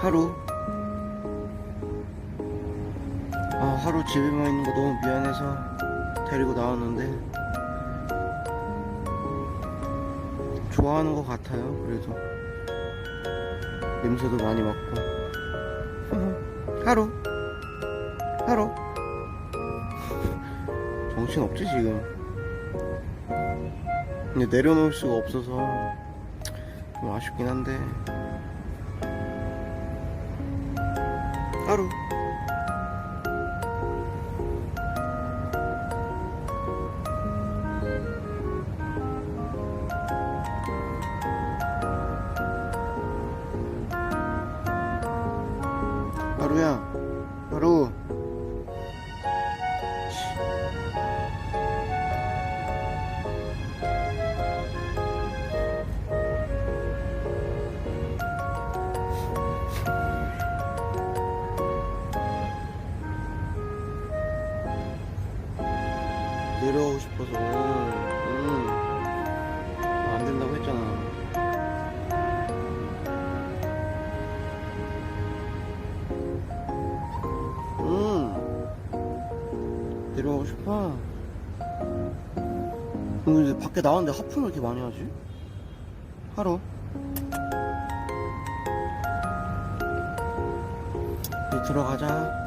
하루. 하루 집에만 있는 거 너무 미안해서 데리고 나왔는데 좋아하는 것 같아요. 그래도 냄새도 많이 맡고. 하루 정신없지 지금. 근데 내려놓을 수가 없어서 좀 아쉽긴 한데. 하루. 하루야, 하루. 내려오고 싶어서. 안 된다고 했잖아. 내려가고 싶어. 근데 밖에 나왔는데 하품을 이렇게 많이 하지? 하루. 이제 들어가자.